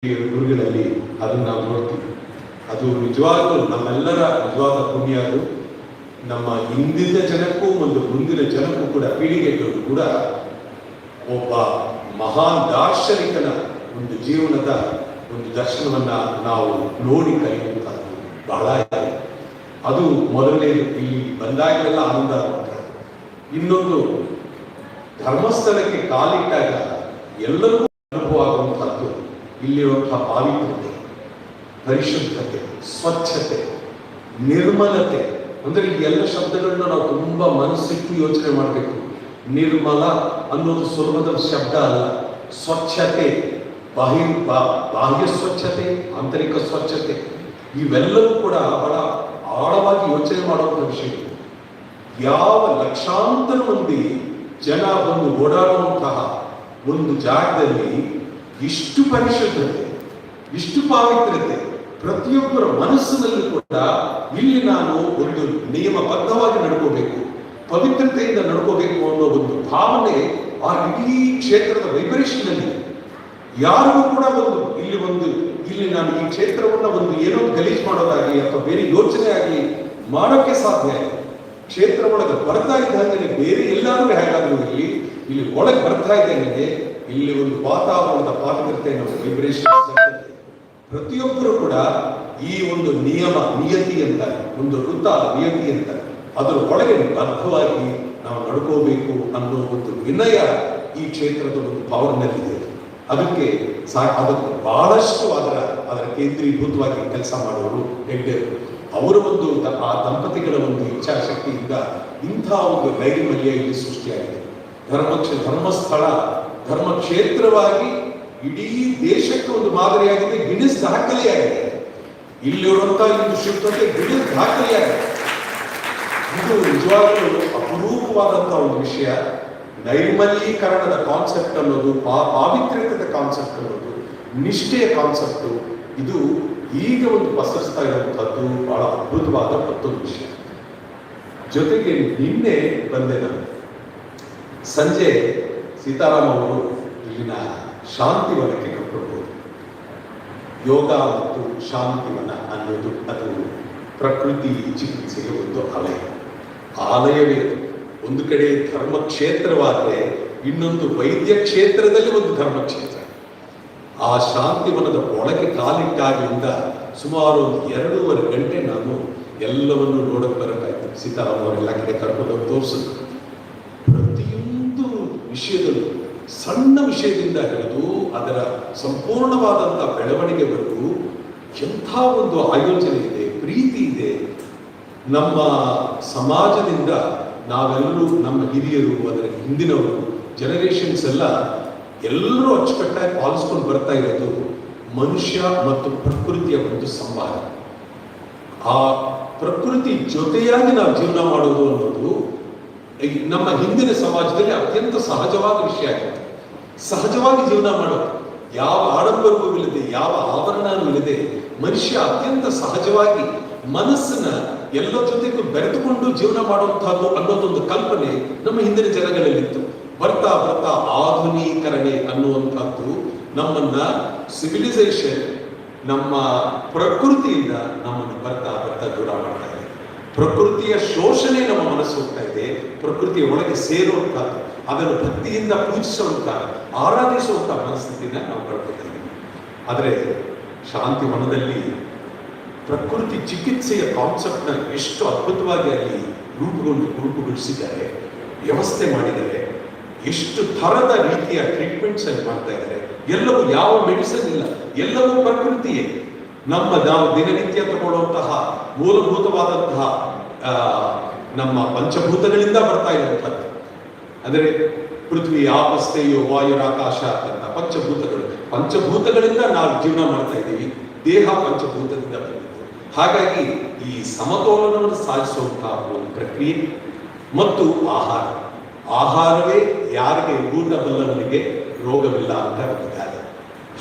ಗುರುಗಳಲ್ಲಿ ಅದನ್ನು ನಾವು ನೋಡ್ತೀವಿ. ಅದು ನಿಜವಾಗ್ಲೂ ನಮ್ಮೆಲ್ಲರ ನಿಜವಾದ ಪುಣ್ಯ. ಅದು ನಮ್ಮ ಹಿಂದಿನ ಜನಕ್ಕೂ ಒಂದು ಮುಂದಿನ ಜನಕ್ಕೂ ಕೂಡ ಪೀಳಿಗೆಗಳು ಕೂಡ ಒಬ್ಬ ಮಹಾನ್ ದಾರ್ಶನಿಕನ ಒಂದು ಜೀವನದ ಒಂದು ದರ್ಶನವನ್ನ ನಾವು ನೋಡಿ ಕಲಿಯುವಂತಹದ್ದು ಬಹಳ ಇದೆ. ಅದು ಮೊದಲನೇದು. ಇಲ್ಲಿ ಬಂದಾಗಲೆಲ್ಲ ಆನಂದ ಆಗುತ್ತದೆ. ಇನ್ನೊಂದು, ಧರ್ಮಸ್ಥಳಕ್ಕೆ ಕಾಲಿಟ್ಟಾಗ ಎಲ್ಲರಿಗೂ ಅನುಭವ ಆಗುವಂತಹದ್ದು ಇಲ್ಲಿರುವಂತಹ ಪಾವಿತ್ರ್ಯತೆ, ಪರಿಶುದ್ಧತೆ, ಸ್ವಚ್ಛತೆ, ನಿರ್ಮಲತೆ. ಅಂದ್ರೆ ಈ ಎಲ್ಲ ಶಬ್ದಗಳನ್ನ ನಾವು ತುಂಬಾ ಮನಸ್ಸಿಟ್ಟು ಯೋಚನೆ ಮಾಡಬೇಕು. ನಿರ್ಮಲ ಅನ್ನೋದು ಸುಲಭದ ಶಬ್ದ ಅಲ್ಲ. ಸ್ವಚ್ಛತೆ, ಬಾಹ್ಯ ಸ್ವಚ್ಛತೆ, ಆಂತರಿಕ ಸ್ವಚ್ಛತೆ, ಇವೆಲ್ಲವೂ ಕೂಡ ಬಹಳ ಆಳವಾಗಿ ಯೋಚನೆ ಮಾಡುವಂಥ ವಿಷಯ. ಯಾವ ಲಕ್ಷಾಂತರ ಮಂದಿ ಜನ ಬಂದು ಓಡಾಡುವಂತಹ ಒಂದು ಜಾಗದಲ್ಲಿ ಇಷ್ಟು ಪರಿಶುದ್ಧತೆ, ಇಷ್ಟು ಪಾವಿತ್ರ್ಯತೆ, ಪ್ರತಿಯೊಬ್ಬರ ಮನಸ್ಸಿನಲ್ಲಿ ಕೂಡ ಇಲ್ಲಿ ನಾನು ಒಂದು ನಿಯಮಬದ್ಧವಾಗಿ ನಡ್ಕೋಬೇಕು, ಪವಿತ್ರತೆಯಿಂದ ನಡ್ಕೋಬೇಕು ಅನ್ನೋ ಒಂದು ಭಾವನೆ ಆ ಇಡೀ ಕ್ಷೇತ್ರದ ವೈಬ್ರೇಷನ್ ಅಲ್ಲಿ. ಯಾರಿಗೂ ಕೂಡ ಇಲ್ಲಿ ನಾನು ಈ ಕ್ಷೇತ್ರವನ್ನ ಒಂದು ಏನೋ ಗಲೀಜ್ ಮಾಡೋದಾಗಿ ಅಥವಾ ಬೇರೆ ಯೋಚನೆ ಆಗಿ ಮಾಡೋಕೆ ಸಾಧ್ಯ ಇಲ್ಲ. ಕ್ಷೇತ್ರ ಒಳಗೆ ಬರ್ತಾ ಇದ್ದಂಗೆ ಬೇರೆ ಎಲ್ಲಾದ್ರೂ ಹೇಗಾದ್ರೂ ಇಲ್ಲಿ ಒಳಗೆ ಬರ್ತಾ ಇದ್ದಂಗೆ ಇಲ್ಲಿ ಒಂದು ವಾತಾವರಣದ ಪಾವಿತ್ರತೆ ವೈಬ್ರೇಷನ್. ಪ್ರತಿಯೊಬ್ಬರು ಕೂಡ ಈ ಒಂದು ನಿಯತಿ ಅಂತ, ಒಂದು ವೃತ್ತ ನಿಯತಿ ಅಂತ, ಅದರ ಒಳಗೆ ಬದ್ಧವಾಗಿ ನಾವು ನಡ್ಕೋಬೇಕು ಅನ್ನೋ ಒಂದು ವಿನಯ ಈ ಕ್ಷೇತ್ರದ ಒಂದು ಪವರ್ನಲ್ಲಿದೆ. ಅದಕ್ಕೆ ಬಹಳಷ್ಟು ಅದರ ಕೇಂದ್ರೀಭೂತವಾಗಿ ಕೆಲಸ ಮಾಡುವವರು ಹೆಗ್ಡೆರು. ಅವರ ಒಂದು ಆ ದಂಪತಿಗಳ ಒಂದು ಇಚ್ಛಾಶಕ್ತಿಯಿಂದ ಇಂಥ ಒಂದು ನೈರ್ಮಲ್ಯ ಇಲ್ಲಿ ಸೃಷ್ಟಿಯಾಗಿದೆ. ಧರ್ಮಸ್ಥಳ ಧರ್ಮ ಕ್ಷೇತ್ರವಾಗಿ ಇಡೀ ದೇಶಕ್ಕೆ ಒಂದು ಮಾದರಿಯಾಗಿದೆ. ಗಿನ್ನಿಸ್ ದಾಖಲೆಯಾಗಿದೆ. ಇಲ್ಲಿರುವಂತಹ ಒಂದು ಶುದ್ಧತೆ ಗಿನ್ನಿಸ್ ದಾಖಲೆಯಾಗಿದೆ. ಇದು ನಿಜವಾಗಲೂ ಅಪರೂಪವಾದಂತಹ ಒಂದು ವಿಷಯ. ನೈರ್ಮಲೀಕರಣದ ಕಾನ್ಸೆಪ್ಟ್ ಅನ್ನೋದು, ಪಾವಿತ್ರ್ಯತೆಯ ಕಾನ್ಸೆಪ್ಟ್ ಅನ್ನೋದು, ನಿಷ್ಠೆಯ ಕಾನ್ಸೆಪ್ಟ್, ಇದು ಈಗ ಒಂದು ಪಸರಿಸ್ತಾ ಇರುವಂತಹದ್ದು ಬಹಳ ಅದ್ಭುತವಾದ ಮತ್ತೊಂದು ವಿಷಯ. ಜೊತೆಗೆ ನಿನ್ನೆ ಬಂದೆ ನಾನು ಸಂಜೆ ಸೀತಾರಾಮ್ ಅವರು ಇಲ್ಲಿನ ಶಾಂತಿವನಕ್ಕೆ ಕರ್ಕೊಂಡು ಯೋಗ ಮತ್ತು ಶಾಂತಿವನ ಅನ್ನೋದು ಅದು ಪ್ರಕೃತಿ ಚಿಕಿತ್ಸೆಗೆ ಒಂದು ಆಲಯವೇ. ಒಂದು ಕಡೆ ಧರ್ಮಕ್ಷೇತ್ರವಾದರೆ ಇನ್ನೊಂದು ವೈದ್ಯ ಕ್ಷೇತ್ರದಲ್ಲಿ ಒಂದು ಧರ್ಮಕ್ಷೇತ್ರ. ಆ ಶಾಂತಿವನದ ಒಳಗೆ ಕಾಲಿಟ್ಟಾಗಿಂದ ಸುಮಾರು 2.5 ಗಂಟೆ ನಾನು ಎಲ್ಲವನ್ನು ನೋಡಕ್ಕೆ ಬರಬೇಕಾಯ್ತು. ಸೀತಾರಾಮ್ ಅವರೆಲ್ಲ ಕಡೆ ಕರ್ಕೊಂಡು ತೋರಿಸಿದ್ರು. ಪ್ರತಿಯೊಂದು ವಿಷಯದಲ್ಲೂ, ಸಣ್ಣ ವಿಷಯದಿಂದ ಹಿಡಿದು ಅದರ ಸಂಪೂರ್ಣವಾದಂತಹ ಬೆಳವಣಿಗೆವರೆಗೂ ಎಂಥ ಒಂದು ಆಯೋಜನೆ ಇದೆ, ಪ್ರೀತಿ ಇದೆ. ನಮ್ಮ ಸಮಾಜದಿಂದ ನಾವೆಲ್ಲರೂ, ನಮ್ಮ ಹಿರಿಯರು, ಅದರ ಹಿಂದಿನವರು, ಜನರೇಷನ್ಸ್ ಎಲ್ಲರೂ ಅಚ್ಚುಕಟ್ಟಾಗಿ ಪಾಲಿಸ್ಕೊಂಡು ಬರ್ತಾ ಇರೋದು ಮನುಷ್ಯ ಮತ್ತು ಪ್ರಕೃತಿಯ ಒಂದು ಸಂವಾದ. ಆ ಪ್ರಕೃತಿ ಜೊತೆಯಾಗಿ ನಾವು ಜೀವನ ಮಾಡೋದು ಅನ್ನೋದು ನಮ್ಮ ಹಿಂದಿನ ಸಮಾಜದಲ್ಲಿ ಅತ್ಯಂತ ಸಹಜವಾದ ವಿಷಯ ಆಗಿತ್ತು. ಸಹಜವಾಗಿ ಜೀವನ ಮಾಡೋದು, ಯಾವ ಆಡಂಬರವೂ ಇಲ್ಲದೆ, ಯಾವ ಆಭರಣವೂ ಇಲ್ಲದೆ ಮನುಷ್ಯ ಅತ್ಯಂತ ಸಹಜವಾಗಿ ಮನಸ್ಸನ್ನ ಎಲ್ಲ ಜೊತೆಗೂ ಬೆರೆತುಕೊಂಡು ಜೀವನ ಮಾಡುವಂತಹದ್ದು ಅನ್ನೋದೊಂದು ಕಲ್ಪನೆ ನಮ್ಮ ಹಿಂದಿನ ಜನಗಳಲ್ಲಿತ್ತು. ಬರ್ತಾ ಬರ್ತಾ ಆಧುನೀಕರಣೆ ಅನ್ನುವಂಥದ್ದು ನಮ್ಮನ್ನ ಸಿವಿಲೈಸೇಷನ್, ನಮ್ಮ ಪ್ರಕೃತಿಯಿಂದ ನಮ್ಮನ್ನು ಬರ್ತಾ ಬರ್ತಾ ದೂರ ಮಾಡ್ತಾ ಇದೆ. ಪ್ರಕೃತಿಯ ಶೋಷಣೆ ನಮ್ಮ ಮನಸ್ಸು ಹೋಗ್ತಾ ಇದೆ. ಪ್ರಕೃತಿಯ ಒಳಗೆ ಸೇರುವಂತಹ, ಅದನ್ನು ಭಕ್ತಿಯಿಂದ ಪೂಜಿಸುವಂತಹ, ಆರಾಧಿಸುವಂತಹ ಮನಸ್ಥಿತಿನ ನಾವು ಕಳ್ಕೊತಾ ಇದ್ದೀವಿ. ಆದರೆ ಶಾಂತಿವನದಲ್ಲಿ ಪ್ರಕೃತಿ ಚಿಕಿತ್ಸೆಯ ಕಾನ್ಸೆಪ್ಟ್ನ ಎಷ್ಟು ಅದ್ಭುತವಾಗಿ ಅಲ್ಲಿ ರೂಪುಗೊಳಿಸಿದ್ದಾರೆ, ವ್ಯವಸ್ಥೆ ಮಾಡಿದ್ದಾರೆ. ಎಷ್ಟು ಥರದ ರೀತಿಯ ಟ್ರೀಟ್ಮೆಂಟ್ಸ್ ಅಲ್ಲಿ ಮಾಡ್ತಾ ಇದ್ದಾರೆ. ಎಲ್ಲವೂ ಯಾವ ಮೆಡಿಸಿನ್ ಇಲ್ಲ, ಎಲ್ಲವೂ ಪ್ರಕೃತಿಯೇ. ನಾವು ದಿನನಿತ್ಯ ತಗೊಳ್ಳುವಂತಹ ಮೂಲಭೂತವಾದಂತಹ ನಮ್ಮ ಪಂಚಭೂತಗಳಿಂದ ಬರ್ತಾ ಇರುವಂಥದ್ದು. ಅಂದರೆ ಪೃಥ್ವಿ, ಆಪಸ್ಥೆಯೋ, ವಾಯುರಾಕಾಶ ಅಂತ ಪಂಚಭೂತಗಳಿಂದ ನಾವು ಜೀವನ ಮಾಡ್ತಾ ಇದ್ದೀವಿ. ದೇಹ ಪಂಚಭೂತದಿಂದ ಬಂದಿದ್ದು. ಹಾಗಾಗಿ ಈ ಸಮತೋಲನವನ್ನು ಸಾಧಿಸುವಂತಹ ಒಂದು ಪ್ರಕ್ರಿಯೆ ಮತ್ತು ಆಹಾರವೇ ಯಾರಿಗೆ ಊಟಬಲ್ಲವನಿಗೆ ರೋಗವಿಲ್ಲ ಅಂತ ಹೇಳಿದ್ದಾರೆ.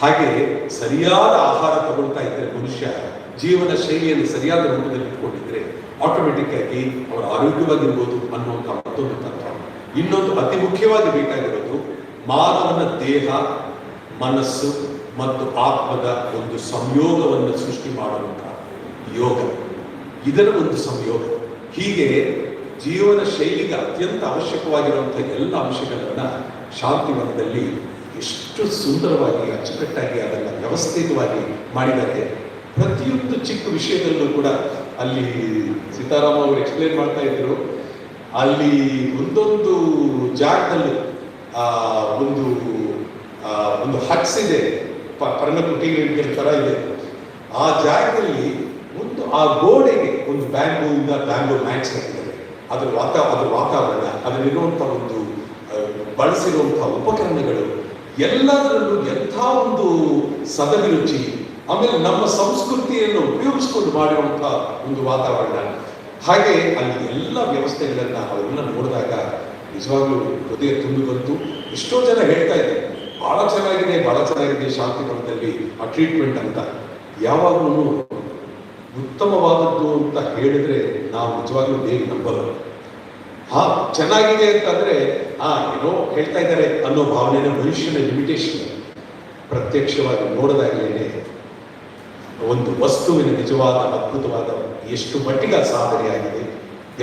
ಹಾಗೆ ಸರಿಯಾದ ಆಹಾರ ತಗೊಳ್ತಾ ಇದ್ದರೆ ಮನುಷ್ಯ ಜೀವನ ಶೈಲಿಯನ್ನು ಸರಿಯಾದ ರೂಪದಲ್ಲಿ ಇಟ್ಕೊಂಡಿದ್ರೆ ಆಟೋಮೆಟಿಕ್ ಆಗಿ ಅವರು ಆರೋಗ್ಯವಾಗಿರ್ಬೋದು ಅನ್ನುವಂಥ ಮತ್ತೊಂದು ತತ್ವ. ಇನ್ನೊಂದು ಅತಿ ಮುಖ್ಯವಾಗಿ ಬೇಕಾಗಿರೋದು ಮಾನವನ ದೇಹ, ಮನಸ್ಸು ಮತ್ತು ಆತ್ಮದ ಒಂದು ಸಂಯೋಗವನ್ನು ಸೃಷ್ಟಿ ಮಾಡುವಂತಹ ಯೋಗ, ಇದರ ಒಂದು ಸಂಯೋಗ. ಹೀಗೆ ಜೀವನ ಶೈಲಿಗೆ ಅತ್ಯಂತ ಅವಶ್ಯಕವಾಗಿರುವಂತಹ ಎಲ್ಲ ಅಂಶಗಳನ್ನ ಶಾಂತಿವನದಲ್ಲಿ ಎಷ್ಟು ಸುಂದರವಾಗಿ ಅಚ್ಚುಕಟ್ಟಾಗಿ ಅದನ್ನು ವ್ಯವಸ್ಥಿತವಾಗಿ ಮಾಡಿದ್ದಾರೆ. ಪ್ರತಿಯೊಂದು ಚಿಕ್ಕ ವಿಷಯದಲ್ಲೂ ಕೂಡ ಅಲ್ಲಿ ಸೀತಾರಾಮ ಅವರು ಎಕ್ಸ್ಪ್ಲೇನ್ ಮಾಡ್ತಾ ಇದ್ರು, ಅಲ್ಲಿ ಒಂದೊಂದು ಜಾಗದಲ್ಲಿ ಒಂದು ಒಂದು ಹಟ್ಸ್ ಇದೆ, ಪರ್ಣಕುಟಿಗಳ ತರ ಇದೆ. ಆ ಜಾಗದಲ್ಲಿ ಒಂದು ಆ ಗೋಡೆಗೆ ಒಂದು ಬ್ಯಾಂಬೂ ಮ್ಯಾಟ್ಸ್ ಹಾಕಿದ್ದಾರೆ. ಅದರ ವಾತಾವರಣ, ಅದರಲ್ಲಿರುವಂತಹ ಒಂದು ಬಳಸಿರುವಂತಹ ಉಪಕರಣಗಳು ಎಲ್ಲದರಲ್ಲೂ ಎಂಥ ಒಂದು ಸದಭಿರುಚಿ, ಆಮೇಲೆ ನಮ್ಮ ಸಂಸ್ಕೃತಿಯನ್ನು ಉಪಯೋಗಿಸ್ಕೊಂಡು ಮಾಡಿರುವಂತಹ ಒಂದು ವಾತಾವರಣ. ಹಾಗೆ ಅಲ್ಲಿ ಎಲ್ಲ ವ್ಯವಸ್ಥೆಗಳನ್ನ ಅವೆಲ್ಲ ನೋಡಿದಾಗ ನಿಜವಾಗ್ಲೂ ಹೃದಯ ತುಂಬಿ ಬಂತು. ಎಷ್ಟೋ ಜನ ಹೇಳ್ತಾ ಇದ್ದಾರೆ ಬಹಳ ಚೆನ್ನಾಗಿದೆ ಶಾಂತಿವನದಲ್ಲಿ ಆ ಟ್ರೀಟ್ಮೆಂಟ್ ಅಂತ. ಯಾವಾಗಲೂ ಉತ್ತಮವಾದದ್ದು ಅಂತ ಹೇಳಿದ್ರೆ ನಾವು ನಿಜವಾಗ್ಲೂ ಬೇಗ ನಂಬಲ್ಲ. ಚೆನ್ನಾಗಿದೆ ಅಂತಂದ್ರೆ ಏನೋ ಹೇಳ್ತಾ ಇದ್ದಾರೆ ಅನ್ನೋ ಭಾವನೆನ ಮನುಷ್ಯನ ಲಿಮಿಟೇಷನ್. ಪ್ರತ್ಯಕ್ಷವಾಗಿ ನೋಡಿದಾಗಲೇ ಒಂದು ವಸ್ತುವಿನ ನಿಜವಾದ ಅದ್ಭುತವಾದ ಎಷ್ಟು ಮಟ್ಟಿಗೆ ಸಾಧನೆಯಾಗಿದೆ,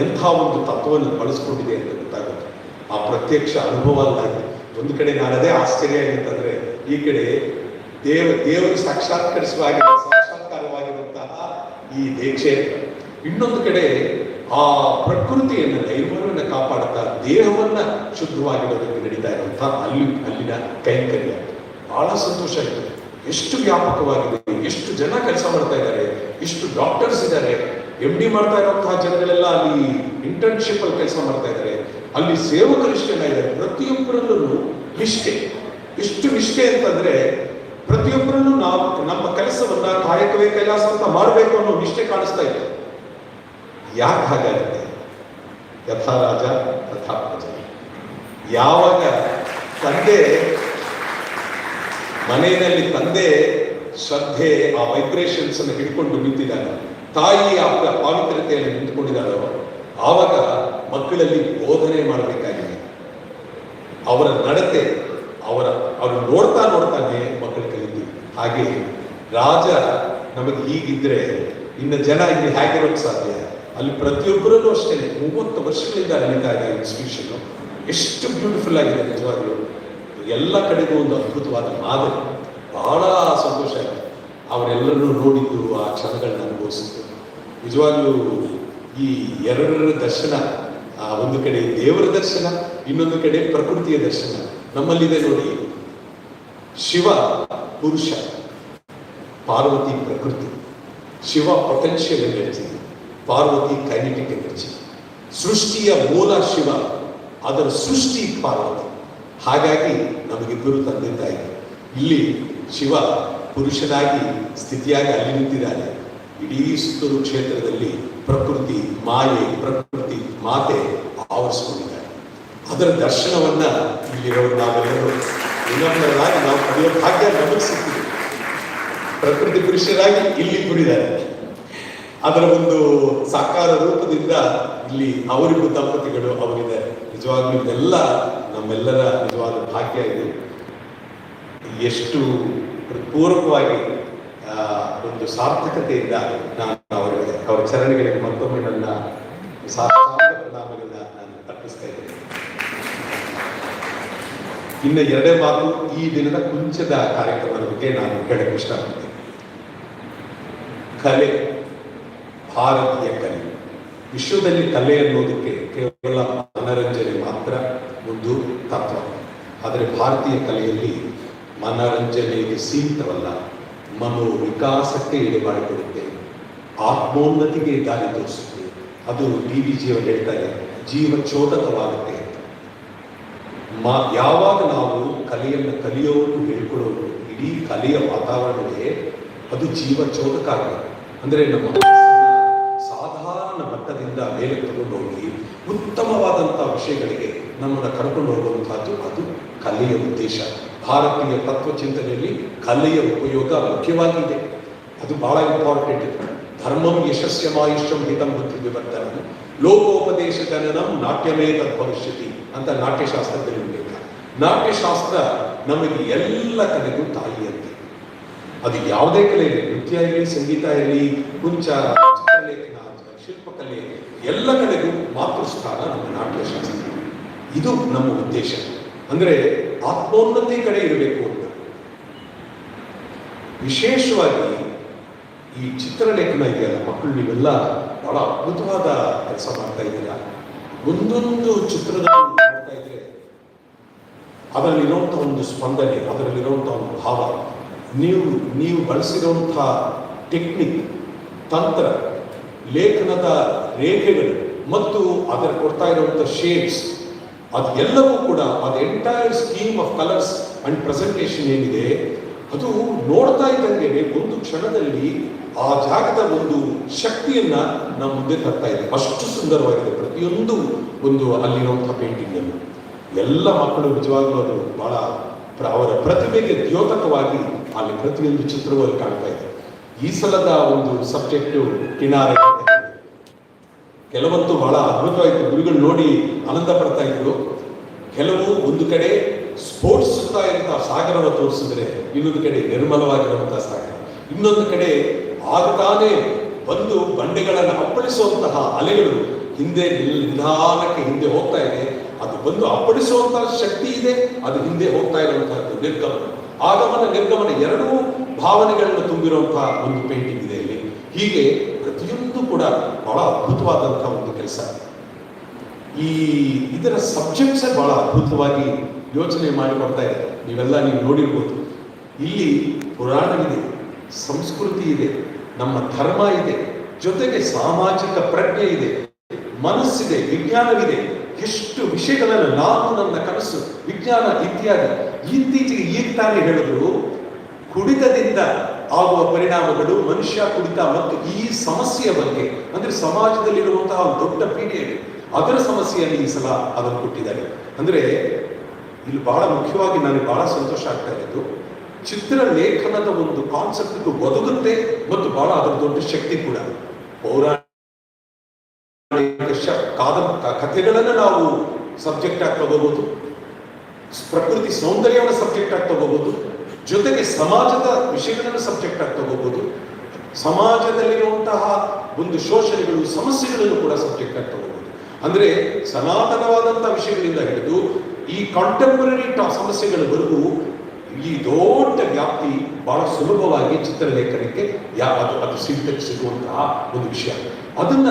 ಎಂಥ ಒಂದು ತತ್ವವನ್ನು ಬಳಸ್ಕೊಂಡಿದೆ ಅಂತ ಗೊತ್ತಾಗುತ್ತೆ. ಆ ಪ್ರತ್ಯಕ್ಷ ಅನುಭವ ಅಲ್ಲ. ಒಂದು ಕಡೆ ನಾನು ಅದೇ ಆಶ್ಚರ್ಯ ಆಗಿತ್ತಂದ್ರೆ, ಈ ಕಡೆ ದೇವರು ಸಾಕ್ಷಾತ್ಕಾರವಾಗಿರುವಂತಹ ಈ ಕ್ಷೇತ್ರ, ಇನ್ನೊಂದು ಕಡೆ ಆ ಪ್ರಕೃತಿಯನ್ನು ನೈರ್ಮಲ್ಯವನ್ನು ಕಾಪಾಡುತ್ತಾ ದೇಹವನ್ನ ಶುದ್ಧವಾಗಿಡೋದಕ್ಕೆ ನಡೀತಾ ಇರುವಂತಹ ಅಲ್ಲಿನ ಕೈಂಕರ್ಯ ಬಹಳ ಸಂತೋಷ ಆಯಿತು. ಎಷ್ಟು ವ್ಯಾಪಕವಾಗಿದೆ, ಎಷ್ಟು ಜನ ಕೆಲಸ ಮಾಡ್ತಾ ಇದ್ದಾರೆ, ಎಷ್ಟು ಡಾಕ್ಟರ್ಸ್ ಇದ್ದಾರೆ, MD ಮಾಡ್ತಾ ಇರುವಂತಹ ಜನಗಳೆಲ್ಲ ಅಲ್ಲಿ ಇಂಟರ್ನ್ಶಿಪ್ ಅಲ್ಲಿ ಕೆಲಸ ಮಾಡ್ತಾ ಇದ್ದಾರೆ. ಅಲ್ಲಿ ಸೇವಕರು ಇಷ್ಟ ಇದ್ದಾರೆ. ಪ್ರತಿಯೊಬ್ಬರಲ್ಲೂ ನಿಷ್ಠೆ, ಎಷ್ಟು ನಿಷ್ಠೆ ಅಂತಂದ್ರೆ ಪ್ರತಿಯೊಬ್ಬರಲ್ಲೂ ನಾವು ನಮ್ಮ ಕೆಲಸವನ್ನ ಕಾಯಕವೇ ಕೈಲಾಸ ಅಂತ ಮಾಡಬೇಕು ಅನ್ನೋ ನಿಷ್ಠೆ ಕಾಣಿಸ್ತಾ ಇದೆ. ಯಾಕೆ ಹಾಗಾಗುತ್ತೆ? ಯಥಾ ರಾಜ ತಥಾ ಪ್ರಜಾ. ಯಾವಾಗ ಮನೆಯಲ್ಲಿ ತಂದೆ ಶ್ರದ್ಧೆ ಆ ವೈಬ್ರೇಷನ್ಸ್ ಅನ್ನು ಹಿಡ್ಕೊಂಡು ನಿಂತಿದ್ದಾನೆ, ತಾಯಿ ಆ ಪಾವಿತ್ರತೆಯಲ್ಲಿ ನಿಂತುಕೊಂಡಿದ್ದಾರೋ, ಆವಾಗ ಮಕ್ಕಳಲ್ಲಿ ಬೋಧನೆ ಮಾಡಬೇಕಾಗಿದೆ. ಅವರ ನಡತೆ ಅವರು ನೋಡ್ತಾನೆ ಮಕ್ಕಳು ಕಲಿತೀವಿ. ಹಾಗೆ ರಾಜ ನಮಗೆ ಹೀಗಿದ್ರೆ ಇನ್ನು ಜನ ಇಲ್ಲಿ ಹೇಗಿರೋಕ್ಕೆ ಸಾಧ್ಯ? ಅಲ್ಲಿ ಪ್ರತಿಯೊಬ್ಬರಲ್ಲೂ ಅಷ್ಟೇ 30 ವರ್ಷಗಳಿಂದ ನಡೀತಾ ಇದೆ ಇನ್ಸ್ಟಿಟ್ಯೂಷನ್. ಎಷ್ಟು ಬ್ಯೂಟಿಫುಲ್ ಆಗಿದೆ ನಿಜವಾಗ್ಲೂ. ಎಲ್ಲ ಕಡೆಗೂ ಒಂದು ಅದ್ಭುತವಾದ ಮಾದರಿ. ಬಹಳ ಸಂತೋಷ ಆಗಿದೆ ಅವರೆಲ್ಲರೂ ನೋಡಿದ್ದು, ಆ ಕ್ಷಣಗಳನ್ನ ಅನುಭವಿಸಿದ್ದು. ನಿಜವಾಗ್ಲೂ ಈ ಎರಡರ ದರ್ಶನ, ಒಂದು ಕಡೆ ದೇವರ ದರ್ಶನ, ಇನ್ನೊಂದು ಕಡೆ ಪ್ರಕೃತಿಯ ದರ್ಶನ ನಮ್ಮಲ್ಲಿದೆ ನೋಡಿ. ಶಿವ ಪುರುಷ, ಪಾರ್ವತಿ ಪ್ರಕೃತಿ. Shiva potential energy, Parvati kinetic energy. ಸೃಷ್ಟಿಯ ಮೂಲ ಶಿವ, ಅದರ ಸೃಷ್ಟಿ ಪಾರ್ವತಿ. ಹಾಗಾಗಿ ನಮಗಿಬ್ಬರು ತಂದೆ ತಾಯಿ. ಇಲ್ಲಿ ಶಿವ ಪುರುಷನಾಗಿ ಸ್ಥಿತಿಯಾಗಿ ಅಲ್ಲಿ ನಿಂತಿದ್ದಾನೆ. ಇಡೀ ಸುತ್ತೂರು ಕ್ಷೇತ್ರದಲ್ಲಿ ಪ್ರಕೃತಿ ಮಾಯೆ, ಪ್ರಕೃತಿ ಮಾತೆ ಆವರಿಸಿಕೊಂಡಿದ್ದಾರೆ. ಅದರ ದರ್ಶನವನ್ನ ಇಲ್ಲಿರೋರು ನಾವೆಲ್ಲರೂ ವಿನಮ್ರರಾಗಿ ನಾವು ಪಡೆಯೋ ಭಾಗ್ಯ ನಮಗೆ ಸಿಕ್ಕಿದೆ. ಪ್ರಕೃತಿ ಪುರುಷರಾಗಿ ಇಲ್ಲಿ ಕೂಡಿದ್ದಾರೆ. ಅದರ ಒಂದು ಸಾಕಾರ ರೂಪದಿಂದ ಇಲ್ಲಿ ಅವರಿಗೂ ದಂಪತಿಗಳು ಅವರಿದ್ದಾರೆ. ನಿಜವಾಗ್ಲೂ ಇದೆಲ್ಲ ನಮ್ಮೆಲ್ಲರ ನಿಜವಾದ ಭಾಗ್ಯ ಇದೆ. ಎಷ್ಟು ಪೂರ್ವಕವಾಗಿ ಒಂದು ಸಾರ್ಥಕತೆಯಿಂದ ನಾನು ಅವರ ಚರಣಗಳಿಗೆ ಮತ್ತೊಮ್ಮೆ ನನ್ನ ಸಾಷ್ಟಾಂಗ ಪ್ರಣಾಮಗಳನ್ನ ನಾನು ಅರ್ಪಿಸ್ತಾ ಇದ್ದೇನೆ. ಇನ್ನು ಎರಡೇ ಮಾತು ಈ ದಿನದ ಕುಂಚದ ಕಾರ್ಯಕ್ರಮದ ಬಗ್ಗೆ ನಾನು ಹೇಳಕ್ಕೆ ಇಷ್ಟಪಡ್ತೇನೆ. ಕಲೆ, ಭಾರತೀಯ ಕಲೆ. ವಿಶ್ವದಲ್ಲಿ ಕಲೆ ಅನ್ನೋದಕ್ಕೆ ಕೇವಲ ಮನರಂಜನೆ ಮಾತ್ರ ಒಂದು ತತ್ವ. ಆದರೆ ಭಾರತೀಯ ಕಲೆಯಲ್ಲಿ ಮನರಂಜನೆಗೆ ಸೀಮಿತವಲ್ಲ, ಮನೋ ವಿಕಾಸಕ್ಕೆ ಎಡೆ ಮಾಡಿಕೊಡುತ್ತೆ, ಆತ್ಮೋನ್ನತಿಗೆ ದಾರಿ ತೋರಿಸುತ್ತೆ. ಅದು DVG ಅವರು ಹೇಳ್ತಾರೆ, ಜೀವಚೋದಕವಾಗುತ್ತೆ. ಯಾವಾಗ ನಾವು ಕಲೆಯನ್ನು ಕಲಿಯೋರು ಹೇಳ್ಕೊಳ್ಳೋರು, ಇಡೀ ಕಲೆಯ ವಾತಾವರಣವೇ ಅದು ಜೀವಚೋದಕ ಆಗುತ್ತೆ. ಅಂದರೆ ನಮ್ಮ ಸಾಧಾರಣ ಮಟ್ಟದಿಂದ ಮೇಲೆ ತಗೊಂಡು ಹೋಗಿ ಉತ್ತಮವಾದಂತಹ ವಿಷಯಗಳಿಗೆ ನಮ್ಮನ್ನು ಕರ್ಕೊಂಡು ಹೋಗುವಂತಹದ್ದು ಅದು ಕಲೆಯ ಉದ್ದೇಶ. ಭಾರತೀಯ ತತ್ವ ಚಿಂತನೆಯಲ್ಲಿ ಕಲೆಯ ಉಪಯೋಗ ಮುಖ್ಯವಾಗಿದೆ. ಅದು ಬಹಳ ಇಂಪಾರ್ಟೆಂಟ್. ಧರ್ಮಂ ಯಶಸ್ಯಮಾಯುಷ್ಯಂ ಹಿತಂ ಬುದ್ಧಿ ವಿವರ್ತನಂ ಲೋಕೋಪದೇಶ ಜನನಂ ನಾಟ್ಯವೇ ತದ್ಭವಿಷ್ಯತಿ ಅಂತ ನಾಟ್ಯಶಾಸ್ತ್ರದಲ್ಲಿ ಉಲ್ಲೇಖ. ನಾಟ್ಯಶಾಸ್ತ್ರ ನಮಗೆ ಎಲ್ಲ ಕಡೆಗೂ ತಾಯಿಯಂತೆ. ಅದು ಯಾವುದೇ ಕಲೆ ಇರಲಿ, ನೃತ್ಯ ಇರಲಿ, ಸಂಗೀತ ಇರಲಿ, ಕುಂಚ, ಚಿತ್ರಲೇಖನ, ಶಿಲ್ಪಕಲೆ, ಎಲ್ಲ ಕಡೆಗೂ ಮಾತೃಸ್ಥಾನ ನಮ್ಮ ನಾಟ್ಯಶಾಸ್ತ್ರ. ಇದು ನಮ್ಮ ಉದ್ದೇಶ. ಅಂದ್ರೆ ಆತ್ಮೋನ್ನತಿ ಕಡೆ ಇರಬೇಕು ಅಂತ. ವಿಶೇಷವಾಗಿ ಈ ಚಿತ್ರಲೇಖನ ಇದೆಯಲ್ಲ, ಮಕ್ಕಳು ನೀವೆಲ್ಲ ಬಹಳ ಅದ್ಭುತವಾದ ಕೆಲಸ ಮಾಡ್ತಾ ಇದ್ದೀರಾ. ಒಂದೊಂದು ಚಿತ್ರದಲ್ಲಿ ಮಾಡ್ತಾ ಇದ್ರೆ ಅದರಲ್ಲಿರುವಂತಹ ಒಂದು ಸ್ಪಂದನೆ, ಅದರಲ್ಲಿರುವಂತಹ ಒಂದು ಭಾವ, ನೀವು ಬಳಸಿರುವಂತಹ ಟೆಕ್ನಿಕ್, ತಂತ್ರ, ಲೇಖನದ ರೇಖೆಗಳು ಮತ್ತು ಅದರ ಕೊಡ್ತಾ ಇರುವಂಥ ಶೇಡ್ಸ್, ಅದೆಲ್ಲವೂ ಕೂಡ ಅದು entire scheme of colours and presentation ಏನಿದೆ, ಅದು ನೋಡ್ತಾ ಇದ್ದಂಗೆ ಒಂದು ಕ್ಷಣದಲ್ಲಿ ಆ ಜಾಗದ ಒಂದು ಶಕ್ತಿಯನ್ನ ನಮ್ಮ ಮುಂದೆ ತರ್ತಾ ಇದೆ. ಅಷ್ಟು ಸುಂದರವಾಗಿದೆ ಪ್ರತಿಯೊಂದು ಒಂದು ಅಲ್ಲಿರುವಂತಹ ಪೇಂಟಿಂಗ್ ಅನ್ನು. ಎಲ್ಲ ಮಕ್ಕಳು ನಿಜವಾಗ್ಲೂ ಅದು ಬಹಳ ಅವರ ಪ್ರತಿಭೆಗೆ ದ್ಯೋತಕವಾಗಿ ಅಲ್ಲಿ ಪ್ರತಿಯೊಂದು ಚಿತ್ರವನ್ನು ಕಾಣ್ತಾ ಇದೆ. ಈ ಸಲದ ಒಂದು ಸಬ್ಜೆಕ್ಟ್ ಕಿನಾರೆ, ಕೆಲವಂತೂ ಬಹಳ ಅದ್ಭುತವಾಯಿತು. ಗುರುಗಳು ನೋಡಿ ಆನಂದ ಪಡ್ತಾ ಇದ್ರು. ಕೆಲವು ಒಂದು ಕಡೆ ಸ್ಪೋರ್ಟ್ಸ್ ಸುತ್ತಾ ಇರುವಂತಹ ಸಾಗರವನ್ನು ತೋರಿಸಿದ್ರೆ, ಇನ್ನೊಂದು ಕಡೆ ನಿರ್ಮಲವಾಗಿರುವಂತಹ ಸಾಗರ, ಇನ್ನೊಂದು ಕಡೆ ಆಗತಾನೆ ಬಂದು ಬಂಡೆಗಳನ್ನು ಅಪ್ಪಳಿಸುವಂತಹ ಅಲೆಗಳು ಹಿಂದೆ ನಿಧಾನಕ್ಕೆ ಹಿಂದೆ ಹೋಗ್ತಾ ಇದೆ. ಅದು ಬಂದು ಅಪ್ಪಳಿಸುವಂತಹ ಶಕ್ತಿ ಇದೆ, ಅದು ಹಿಂದೆ ಹೋಗ್ತಾ ಇರುವಂತಹದ್ದು ನಿರ್ಗಮನ, ಆಗಮನ ನಿರ್ಗಮನ ಎರಡೂ ಭಾವನೆಗಳನ್ನು ತುಂಬಿರುವಂತಹ ಒಂದು ಪೇಂಟಿಂಗ್ ಇದೆ ಇಲ್ಲಿ. ಹೀಗೆ ಪ್ರತಿಯೊಂದು ಕೂಡ ಬಹಳ ಅದ್ಭುತವಾದಂತಹ ಒಂದು ಕೆಲಸ. ಇದರ ಸಬ್ಜೆಕ್ಟ್ಸೇ ಬಹಳ ಅದ್ಭುತವಾಗಿ ಯೋಚನೆ ಮಾಡಿಕೊಡ್ತಾ ಇದೆ. ನೀವು ನೋಡಿರ್ಬೋದು. ಇಲ್ಲಿ ಪುರಾಣವಿದೆ, ಸಂಸ್ಕೃತಿ ಇದೆ, ನಮ್ಮ ಧರ್ಮ ಇದೆ, ಜೊತೆಗೆ ಸಾಮಾಜಿಕ ಪ್ರಜ್ಞೆ ಇದೆ, ಮನಸ್ಸಿದೆ, ವಿಜ್ಞಾನವಿದೆ. ಎಷ್ಟು ವಿಷಯಗಳನ್ನು, ನಾನು, ನನ್ನ ಕನಸು, ವಿಜ್ಞಾನ ಇತ್ಯಾದಿ. ಇತ್ತೀಚೆಗೆ ಈಗ ತಾನೇ ಹೇಳಿದ್ರು, ಕುಡಿತದಿಂದ ಆಗುವ ಪರಿಣಾಮಗಳು, ಮನುಷ್ಯ ಕುಡಿತ ಮತ್ತು ಈ ಸಮಸ್ಯೆಯ ಬಗ್ಗೆ, ಅಂದ್ರೆ ಸಮಾಜದಲ್ಲಿರುವಂತಹ ದೊಡ್ಡ ಪೀಡೆ, ಅದರ ಸಮಸ್ಯೆಯನ್ನು ಈ ಸಲ ಅದನ್ನು ಕೊಟ್ಟಿದ್ದಾರೆ. ಅಂದ್ರೆ ಇಲ್ಲಿ ಬಹಳ ಮುಖ್ಯವಾಗಿ ನನಗೆ ಬಹಳ ಸಂತೋಷ ಆಗ್ತಾ ಇರೋದು, ಚಿತ್ರಲೇಖನದ ಒಂದು ಕಾನ್ಸೆಪ್ಟ್ ಒದಗುತ್ತೆ ಮತ್ತು ಬಹಳ ಅದರ ದೊಡ್ಡ ಶಕ್ತಿ ಕೂಡ. ಪೌರಾಣಿಕ ಕಥೆಗಳನ್ನು ನಾವು ಸಬ್ಜೆಕ್ಟ್ ಆಗಿ ತಗೋಬಹುದು, ಪ್ರಕೃತಿ ಸೌಂದರ್ಯವನ್ನು ಸಬ್ಜೆಕ್ಟ್ ಆಗಿ ತಗೋಬಹುದು, ಜೊತೆಗೆ ಸಮಾಜದ ವಿಷಯಗಳನ್ನು ಸಬ್ಜೆಕ್ಟ್ ಆಗಿ ತಗೋಬಹುದು, ಸಮಾಜದಲ್ಲಿರುವಂತಹ ಒಂದು ಶೋಷಣೆಗಳು, ಸಮಸ್ಯೆಗಳನ್ನು ಕೂಡ ಸಬ್ಜೆಕ್ಟ್ ಆಗಿ ತಗೋಬಹುದು. ಅಂದ್ರೆ ಸನಾತನವಾದಂತಹ ವಿಷಯಗಳಿಂದ ಹಿಡಿದು ಈ ಕಾಂಟೆಂಪರರಿ ಸಮಸ್ಯೆಗಳವರೆಗೂ ಈ ದೊಡ್ಡ ವ್ಯಾಪ್ತಿ ಬಹಳ ಸುಲಭವಾಗಿ ಚಿತ್ರಲೇಖನಕ್ಕೆ ಅದು ಸಿಗುವಂತಹ ಒಂದು ವಿಷಯ. ಅದನ್ನ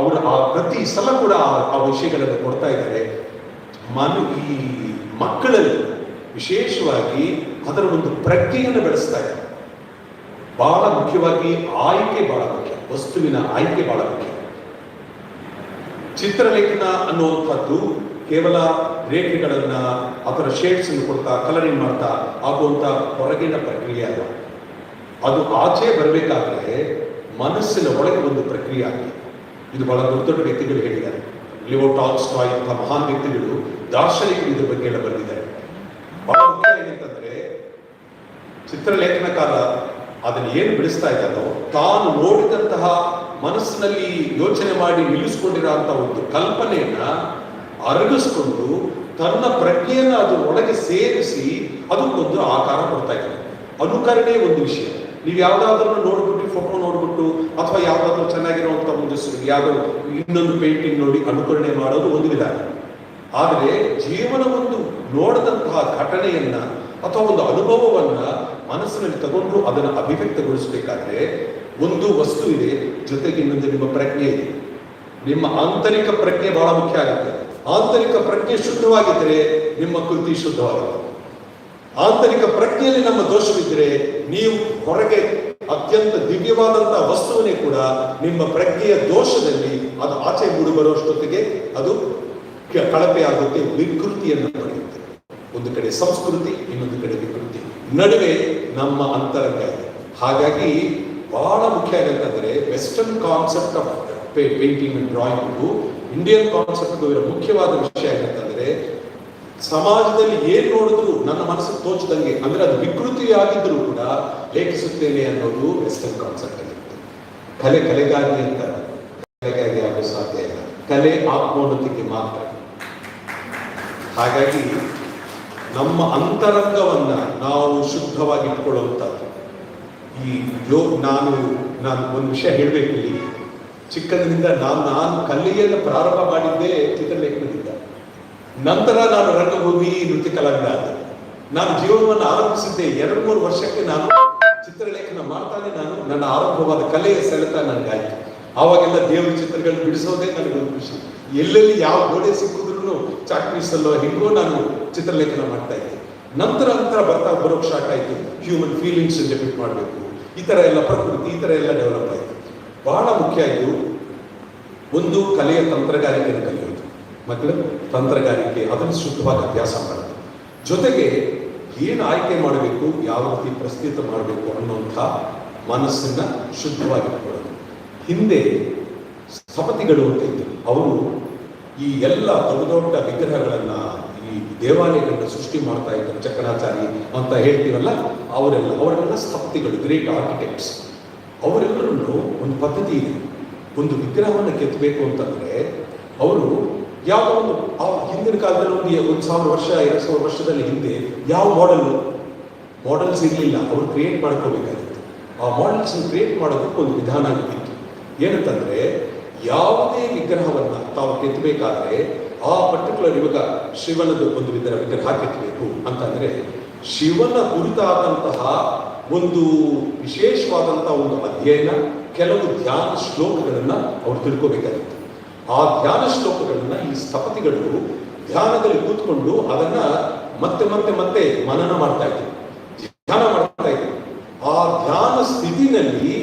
ಅವರು ಪ್ರತಿ ಸಲ ಕೂಡ ಆ ವಿಷಯಗಳನ್ನು ಕೊಡ್ತಾ ಇದ್ದಾರೆ. ಈ ಮಕ್ಕಳಲ್ಲಿ ವಿಶೇಷವಾಗಿ ಅದರ ಒಂದು ಪ್ರಜ್ಞೆಯನ್ನು ಬೆಳೆಸ್ತಾ ಇದ್ದಾರೆ. ಬಹಳ ಮುಖ್ಯವಾಗಿ ಆಯ್ಕೆ ಬಹಳ ಮುಖ್ಯ, ವಸ್ತುವಿನ ಆಯ್ಕೆ ಬಹಳ ಮುಖ್ಯ. ಚಿತ್ರಲೇಖನ ಅನ್ನುವಂಥದ್ದು ಕೇವಲ ರೇಖೆಗಳನ್ನ, ಅದರ ಶೇಡ್ಸ್ ಅನ್ನು ಕೊಡ್ತಾ, ಕಲರಿಂಗ್ ಮಾಡ್ತಾ ಆಗುವಂತ ಹೊರಗಿನ ಪ್ರಕ್ರಿಯೆ ಅಲ್ಲ. ಅದು ಆಚೆ ಬರಬೇಕಾದ್ರೆ ಮನಸ್ಸಿನ ಒಳಗೆ ಒಂದು ಪ್ರಕ್ರಿಯೆ ಆಗಿದೆ. ಇದು ಬಹಳ ದೊಡ್ಡ ದೊಡ್ಡ ವ್ಯಕ್ತಿಗಳು ಹೇಳಿದ್ದಾರೆ. ಲಿಯೋ ಟಾಲ್ಸ್ಟಾಯ್ ಇಂತಹ ಮಹಾನ್ ವ್ಯಕ್ತಿಗಳು, ದಾರ್ಶನಿಕರು ಇದ್ರ ಬಗ್ಗೆ ಎಲ್ಲ ಬರೆದಿದ್ದಾರೆ. ಬಹಳ ಮುಖ್ಯ ಏನಂತಂದ್ರೆ, ಚಿತ್ರಲೇಖನಕಾರ ಅದನ್ನು ಏನು ಬಿಡಿಸ್ತಾ ಇದ್ದಾನೋ, ತಾನು ನೋಡಿದಂತಹ ಮನಸ್ಸಿನಲ್ಲಿ ಯೋಚನೆ ಮಾಡಿ ನಿಲ್ಲಿಸ್ಕೊಂಡಿರುವಂತಹ ಒಂದು ಕಲ್ಪನೆಯನ್ನ ಅರಗಿಸ್ಕೊಂಡು ತನ್ನ ಪ್ರಜ್ಞೆಯನ್ನು ಅದರ ಒಳಗೆ ಸೇರಿಸಿ ಅದಕ್ಕೊಂದು ಆಕಾರ ಕೊಡ್ತಾ ಇದ್ದಾನೆ. ಅನುಕರಣೆ ಒಂದು ವಿಷಯ. ನೀವು ಯಾವ್ದಾದ್ರೂ ನೋಡ್ಬಿಟ್ಟು, ಫೋಟೋ ನೋಡ್ಬಿಟ್ಟು, ಅಥವಾ ಯಾವ್ದಾದ್ರು ಚೆನ್ನಾಗಿರುವಂತ ಒಂದು ಯಾವುದೋ ಇನ್ನೊಂದು ಪೇಂಟಿಂಗ್ ನೋಡಿ ಅನುಕರಣೆ ಮಾಡೋದು ಒಂದು ವಿಧಾನ. ಆದರೆ ಜೀವನವೊಂದು ನೋಡಿದಂತಹ ಘಟನೆಯನ್ನ ಅಥವಾ ಒಂದು ಅನುಭವವನ್ನ ಮನಸ್ಸಿನಲ್ಲಿ ತಗೊಂಡು ಅದನ್ನು ಅಭಿವ್ಯಕ್ತಗೊಳಿಸಬೇಕಾದ್ರೆ ಒಂದು ವಸ್ತು ಇದೆ, ಜೊತೆಗೆ ಇನ್ನೊಂದು ನಿಮ್ಮ ಪ್ರಜ್ಞೆ ಇದೆ. ನಿಮ್ಮ ಆಂತರಿಕ ಪ್ರಜ್ಞೆ ಬಹಳ ಮುಖ್ಯ ಆಗುತ್ತೆ. ಆಂತರಿಕ ಪ್ರಜ್ಞೆ ಶುದ್ಧವಾಗಿದ್ದರೆ ನಿಮ್ಮ ಕೃತಿ ಶುದ್ಧವಾಗುತ್ತೆ. ಆಂತರಿಕ ಪ್ರಜ್ಞೆಯಲ್ಲಿ ನಮ್ಮ ದೋಷವಿದ್ದರೆ ನೀವು ಹೊರಗೆ ಅತ್ಯಂತ ದಿವ್ಯವಾದಂತಹ ವಸ್ತುವನ್ನೇ ಕೂಡ ನಿಮ್ಮ ಪ್ರಜ್ಞೆಯ ದೋಷದಲ್ಲಿ ಅದು ಆಚೆ ಮೂಡಿ ಬರುವಷ್ಟೊತ್ತಿಗೆ ಅದು ಕಳಪೆ ಆಗುತ್ತೆ, ವಿಕೃತಿಯನ್ನು ಪಡೆಯುತ್ತೆ. ಒಂದು ಕಡೆ ಸಂಸ್ಕೃತಿ, ಇನ್ನೊಂದು ಕಡೆ ವಿಕೃತಿ, ನಡುವೆ ನಮ್ಮ ಅಂತರಂಗ ಇದೆ. ಹಾಗಾಗಿ ಬಹಳ ಮುಖ್ಯ ಆಗಂತಂದ್ರೆ western concept of painting and drawing, Indian concept ಇವರ ಮುಖ್ಯವಾದ ವಿಷಯ ಏನಂತಂದ್ರೆ, ಸಮಾಜದಲ್ಲಿ ಏನ್ ನೋಡಿದ್ರು ನನ್ನ ಮನಸ್ಸಿಗೆ ತೋಚದಂಗೆ, ಅಂದ್ರೆ ಅದು ವಿಕೃತಿಯಾಗಿದ್ರೂ ಕೂಡ ಲೇಖಿಸುತ್ತೇನೆ ಅನ್ನೋದು ವೆಸ್ಟರ್ನ್ ಕಾನ್ಸೆಪ್ಟ್ ಆಗಿರುತ್ತೆ. ಕಲೆ ಕಲೆಗಾಗಿ ಅಂತ, ಕಲೆಗಾಗಿ ಆಗೋ ಸಾಧ್ಯ ಇಲ್ಲ. ಕಲೆ ಆತ್ಮೋನ್ನತಿಗೆ ಮಾತ್ರ. ಹಾಗಾಗಿ ನಮ್ಮ ಅಂತರಂಗವನ್ನ ನಾವು ಶುದ್ಧವಾಗಿ ಇಟ್ಕೊಳ್ಳುವಂಥದ್ದು, ಈ ನಾನು ಒಂದು ವಿಷಯ ಹೇಳಬೇಕು ಇಲ್ಲಿ. ಚಿಕ್ಕಂದಿನಿಂದ ನಾನು ಕಲಿಯಲು ಪ್ರಾರಂಭ ಮಾಡಿದ್ದೇ ಚಿತ್ರಲೇಖನದಿಂದ. ನಂತರ ನಾನು ರಂಗಭೂಮಿ ನೃತ್ಯ ಕಲಾವಿದ ಆದೆ. ನಾನು ಜೀವನವನ್ನು ಆರಂಭಿಸಿದ್ದೆ 2-3 ವರ್ಷಕ್ಕೆ ನಾನು ಚಿತ್ರಲೇಖನ ಮಾಡ್ತಾನೆ ನನ್ನ ಆರಂಭವಾದ ಕಲೆಯ ಸೆಳೆತ ನನಗಾಯಿತು. ಆವಾಗೆಲ್ಲ ದೇವರ ಚಿತ್ರಗಳು ಬಿಡಿಸೋದೇ ನನಗೊಂದು ಖುಷಿ. ಎಲ್ಲೆಲ್ಲಿ ಯಾವ ಗೋಡೆ ಸಿಕ್ಕಿದ್ರು ಚಾಕ್ ಪೀಸಲ್ಲೋ ಹಿಂಗೋ ನಾನು ಚಿತ್ರಲೇಖನ ಮಾಡ್ತಾ ಇದ್ದೆ. ನಂತರ ಬರೋಕ್ಕೆ ಸ್ಟಾರ್ಟ್ ಆಯಿತು. ಹ್ಯೂಮನ್ ಫೀಲಿಂಗ್ಸ್ ಡೆಪಿಕ್ಟ್ ಮಾಡಬೇಕು, ಈ ಥರ ಎಲ್ಲ ಪ್ರಕೃತಿ, ಈ ಥರ ಎಲ್ಲ ಡೆವಲಪ್ ಆಯಿತು. ಬಹಳ ಮುಖ್ಯ ಆಯಿತು ಒಂದು ಕಲೆಯ ತಂತ್ರಗಾರಿಕೆಯನ್ನು ಕಲಿಯೋದು. ಮಕ್ಕಳು ತಂತ್ರಗಾರಿಕೆ ಅದನ್ನು ಶುದ್ಧವಾಗಿ ಅಭ್ಯಾಸ ಮಾಡೋದು, ಜೊತೆಗೆ ಏನು ಆಯ್ಕೆ ಮಾಡಬೇಕು, ಯಾವ ರೀತಿ ಪ್ರಸ್ತುತ ಮಾಡಬೇಕು ಅನ್ನುವಂಥ ಮನಸ್ಸನ್ನು ಶುದ್ಧವಾಗಿಟ್ಕೊಳ್ಳೋದು. ಹಿಂದೆ ಸ್ಥಪತಿಗಳು ಅಂತ ಇದ್ದರು. ಅವರು ಈ ಎಲ್ಲ ದೊಡ್ಡ ದೊಡ್ಡ ವಿಗ್ರಹಗಳನ್ನು, ಈ ದೇವಾಲಯಗಳನ್ನ ಸೃಷ್ಟಿ ಮಾಡ್ತಾ ಇದ್ದರು. ಚಕ್ಕನಾಚಾರಿ ಅಂತ ಹೇಳ್ತೀವಲ್ಲ, ಅವರೆಲ್ಲ ಸ್ಥಪತಿಗಳು, ಗ್ರೇಟ್ ಆರ್ಕಿಟೆಕ್ಟ್ಸ್. ಅವರೆಲ್ಲರಲ್ಲೂ ಒಂದು ಪದ್ಧತಿ ಇದೆ. ಒಂದು ವಿಗ್ರಹವನ್ನು ಕೆತ್ತಬೇಕು ಅಂತಂದರೆ ಅವರು ಯಾವುದೋ ಒಂದು ಹಿಂದಿನ ಕಾಲದಲ್ಲಿ ಒಂದು 1000 ವರ್ಷ 2000 ವರ್ಷದಲ್ಲಿ ಹಿಂದೆ ಯಾವ ಮಾಡೆಲ್ಸ್ ಇರಲಿಲ್ಲ. ಅವರು ಕ್ರಿಯೇಟ್ ಮಾಡ್ಕೋಬೇಕಾಗಿತ್ತು. ಆ ಮಾಡೆಲ್ಸ್ನ ಕ್ರಿಯೇಟ್ ಮಾಡೋದಕ್ಕೆ ಒಂದು ವಿಧಾನ ಇತ್ತು. ಏನಂತಂದರೆ ಯಾವುದೇ ವಿಗ್ರಹವನ್ನು ತಾವು ಕೆತ್ತಬೇಕಾದ್ರೆ ಆ ಪರ್ಟಿಕ್ಯುಲರ್, ಇವಾಗ ಶಿವನದು ಒಂದು ವಿಗ್ರಹ ಕೆತ್ತಬೇಕು ಅಂತಂದರೆ ಶಿವನ ಕುರಿತಾದಂತಹ ಒಂದು ವಿಶೇಷವಾದಂತಹ ಒಂದು ಅಧ್ಯಯನ, ಕೆಲವು ಧ್ಯಾನ ಶ್ಲೋಕಗಳನ್ನು ಅವ್ರು ತಿಳ್ಕೋಬೇಕಾಗಿತ್ತು. ಆ ಧ್ಯಾನ ಶ್ಲೋಕಗಳನ್ನ ಈ ಸ್ಥಪತಿಗಳು ಧ್ಯಾನದಲ್ಲಿ ಕೂತ್ಕೊಂಡು ಅದನ್ನ ಮತ್ತೆ ಮನನ ಮಾಡ್ತಾ ಇದ್ರು, ಧ್ಯಾನ ಮಾಡ್ತಾ ಇದ್ರು. ಆ ಧ್ಯಾನ ಸ್ಥಿತಿನಲ್ಲಿ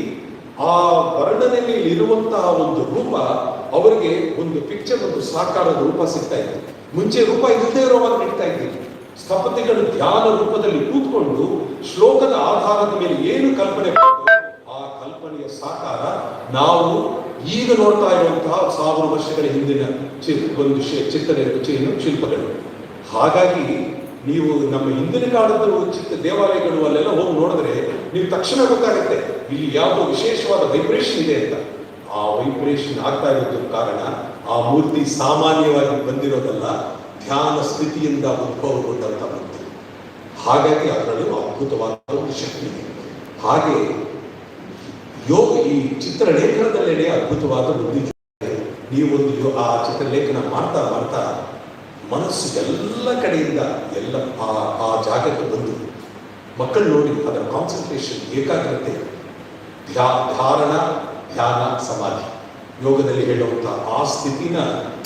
ಆ ವರ್ಣನೆಯಲ್ಲಿ ಇರುವಂತಹ ಒಂದು ರೂಪ ಅವರಿಗೆ ಒಂದು ಪಿಕ್ಚರ್, ಒಂದು ಸಾಕಾರದ ರೂಪ ಸಿಗ್ತಾ ಇತ್ತು. ಮುಂಚೆ ರೂಪ ಇಲ್ಲದೆ ಇರೋವಾಗ ನಡೀತಾ ಇದ್ರು. ಸ್ಥಪತಿಗಳು ಧ್ಯಾನ ರೂಪದಲ್ಲಿ ಕೂತ್ಕೊಂಡು ಶ್ಲೋಕದ ಆಧಾರದ ಮೇಲೆ ಏನು ಕಲ್ಪನೆ ಆ ಕಲ್ಪನೆಯ ಸಾಕಾರ ನಾವು ಈಗ ನೋಡ್ತಾ ಇರುವಂತಹ 1000 ವರ್ಷಗಳ ಹಿಂದಿನ ಒಂದು ಶಿಲ್ಪಗಳು. ಹಾಗಾಗಿ ನೀವು ನಮ್ಮ ಹಿಂದಿನ ಕಾಲದ ದೇವಾಲಯಗಳು ಅಲ್ಲೆಲ್ಲ ಹೋಗಿ ನೋಡಿದ್ರೆ ನೀವು ತಕ್ಷಣ ಗೊತ್ತಾಗುತ್ತೆ ಇಲ್ಲಿ ಯಾವುದೋ ವಿಶೇಷವಾದ ವೈಬ್ರೇಷನ್ ಇದೆ ಅಂತ. ಆ ವೈಬ್ರೇಷನ್ ಆಗ್ತಾ ಇರೋದ್ರ ಕಾರಣ ಆ ಮೂರ್ತಿ ಸಾಮಾನ್ಯವಾಗಿ ಬಂದಿರೋದಲ್ಲ, ಧ್ಯಾನ ಸ್ಥಿತಿಯಿಂದ ಉದ್ಭವಗೊಂಡಂತ ಮೂರ್ತಿ. ಹಾಗಾಗಿ ಅದರಲ್ಲೂ ಅದ್ಭುತವಾದ ಒಂದು ಶಕ್ತಿ ಇದೆ. ಹಾಗೆ ಈ ಚಿತ್ರಲೇಖನದಲ್ಲೇನೆ ಅದ್ಭುತವಾದ ಬುದ್ಧಿ. ನೀವೊಂದು ಆ ಚಿತ್ರಲೇಖನ ಮಾಡ್ತಾ ಮನಸ್ಸು ಎಲ್ಲ ಕಡೆಯಿಂದ ಆ ಜಾಗಕ್ಕೆ ಬಂದು ಮಕ್ಕಳು ನೋಡಿ ಅದರ ಕಾನ್ಸಂಟ್ರೇಷನ್, ಏಕಾಗ್ರತೆ, ಧಾರಣ, ಧ್ಯಾನ, ಸಮಾಧಿ, ಯೋಗದಲ್ಲಿ ಹೇಳುವಂಥ ಆ ಸ್ಥಿತಿನ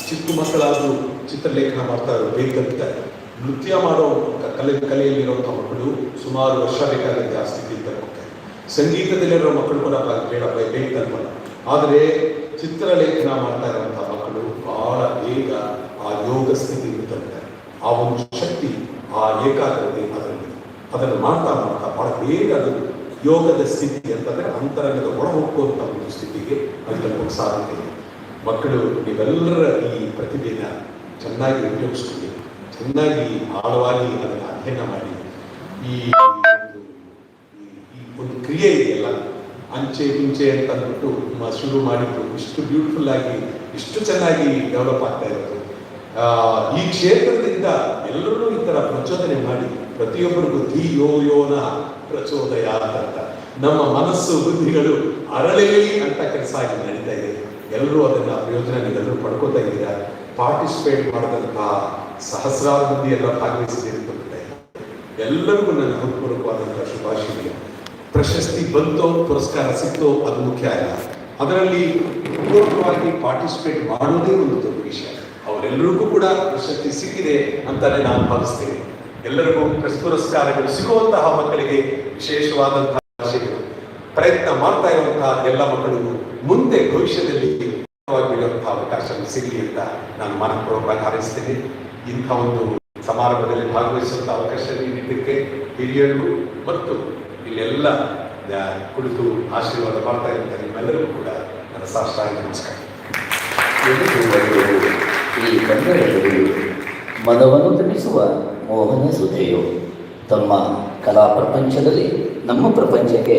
ಚಿಕ್ಕ ಮಕ್ಕಳಾದರೂ ಚಿತ್ರಲೇಖನ ಮಾಡ್ತಾ ಇರೋ ಬೇಕಂತಾರೆ. ನೃತ್ಯ ಮಾಡೋ ಕಲೆಯಲ್ಲಿರುವಂಥ ಮಕ್ಕಳು ಸುಮಾರು ವರ್ಷ ಬೇಕಾಗುತ್ತೆ ಆ ಸ್ಥಿತಿ ತಲುಪಕ್ಕೆ. ಸಂಗೀತದಲ್ಲಿರೋ ಮಕ್ಕಳು ಕೂಡ ಬೇಕಲ್ಪಲ್ಲ. ಆದರೆ ಚಿತ್ರಲೇಖನ ಮಾಡ್ತಾ ಇರುವಂಥ ಮಕ್ಕಳು ಬಹಳ ಬೇಗ ಆ ಯೋಗ ಸ್ಥಿತಿಯನ್ನು ತಲುಪ್ತಾರೆ. ಆ ಒಂದು ಶಕ್ತಿ, ಆ ಏಕಾಗ್ರತೆ ಅದನ್ನು ಮಾಡ್ತಾ ಬಹಳ ಬೇಗ ಅದು ಯೋಗದ ಸ್ಥಿತಿ ಅಂತಂದರೆ ಅಂತರಂಗದ ಒಳ ಹೋಗುವಂಥ ಒಂದು ಸ್ಥಿತಿಗೆ ಅದು ತಲುಪೋಕೆ ಸಾಧ್ಯತೆ ಇದೆ. ಮಕ್ಕಳು ನೀವೆಲ್ಲರ ಈ ಪ್ರತಿಭೆನ ಚೆನ್ನಾಗಿ ಉಪಯೋಗಿಸ್ಕೊಂಡು ಚೆನ್ನಾಗಿ ಆಳವಾಗಿ ಅದನ್ನು ಅಧ್ಯಯನ ಮಾಡಿ ಈ ಒಂದು ಕ್ರಿಯೆ ಇದೆಯಲ್ಲ, ಅಂಚೆ ಮುಂಚೆ ಅಂತ ಅಂದ್ಬಿಟ್ಟು ಶುರು ಮಾಡಿದ್ರು, ಇಷ್ಟು ಬ್ಯೂಟಿಫುಲ್ ಆಗಿ ಇಷ್ಟು ಚೆನ್ನಾಗಿ ಡೆವಲಪ್ ಆಗ್ತಾ ಇರೋದು. ಈ ಕ್ಷೇತ್ರದಿಂದ ಎಲ್ಲರೂ ಈ ಥರ ಪ್ರಚೋದನೆ ಮಾಡಿ ಪ್ರತಿಯೊಬ್ಬರಿಗೂ ಧಿಯೋಯೋನ ಪ್ರಚೋದಯ ಅಂತ ನಮ್ಮ ಮನಸ್ಸು ಬುದ್ಧಿಗಳು ಅರಳಲಿ ಅಂತ ಕೆಲಸ ಆಗಿ ನಡೀತಾ ಇದೆ. ಎಲ್ಲರೂ ಅದನ್ನ ಪ್ರಯೋಜನ ನೀವೆಲ್ಲರೂ ಪಡ್ಕೋತಾ ಇದ್ದೀರಾ. ಪಾರ್ಟಿಸಿಪೇಟ್ ಮಾಡೋದಂತಹ ಸಹಸ್ರಾರು ಮಂದಿ ಎಲ್ಲ ಭಾಗವಹಿಸಿರುತ್ತೆ. ಎಲ್ಲರಿಗೂ ನನ್ನ ಹೃತ್ಪೂರ್ವಕವಾದಂತಹ ಶುಭಾಶಯ. ಪ್ರಶಸ್ತಿ ಬಂತೋ ಪುರಸ್ಕಾರ ಸಿಕ್ತೋ ಅದು ಮುಖ್ಯ ಅಲ್ಲ, ಅದರಲ್ಲಿ ಪೂರ್ವಕವಾಗಿ ಪಾರ್ಟಿಸಿಪೇಟ್ ಮಾಡೋದೇ ಒಂದು ದೊಡ್ಡ ವಿಷಯ. ಅವರೆಲ್ಲರಿಗೂ ಕೂಡ ಪ್ರಶಸ್ತಿ ಸಿಕ್ಕಿದೆ ಅಂತಾನೆ ನಾನು ಭಾವಿಸ್ತೇನೆ. ಎಲ್ಲರಿಗೂ ಪುರಸ್ಕಾರಗಳು ಸಿಗುವಂತಹ ಮಕ್ಕಳಿಗೆ ವಿಶೇಷವಾದಂತಹ ಪ್ರಯತ್ನ ಮಾಡ್ತಾ ಇರುವಂತಹ ಎಲ್ಲ ಮಕ್ಕಳಿಗೂ ಮುಂದೆ ಭವಿಷ್ಯದಲ್ಲಿ ಬಿಡುವಂತಹ ಅವಕಾಶ ಸಿಗಲಿ ಅಂತ ನಾನು ಮನಪೂರ್ವಕವಾಗಿ ಹಾರೈಸ್ತೇನೆ. ಇಂಥ ಒಂದು ಸಮಾರಂಭದಲ್ಲಿ ಭಾಗವಹಿಸುವಂತಹ ಅವಕಾಶ ನೀಡಿದ್ದಕ್ಕೆ ಹಿರಿಯರಿಗೂ ಮತ್ತು ಇಲ್ಲೆಲ್ಲ ಕುಳಿತು ಆಶೀರ್ವಾದ ಮಾಡ್ತಾ ಇರುವಂತಹ ನಿಮ್ಮೆಲ್ಲರಿಗೂ ಕೂಡ ನನ್ನ ಸಾಷ್ಟಾಂಗ ನಮಸ್ಕಾರ. ಈ ಕನ್ನಡದಲ್ಲಿ ಮನವನ್ನು ತಣಿಸುವ ಮೋಹನ ಸುಧೆಯು ತಮ್ಮ ಕಲಾ ಪ್ರಪಂಚದಲ್ಲಿ ನಮ್ಮ ಪ್ರಪಂಚಕ್ಕೆ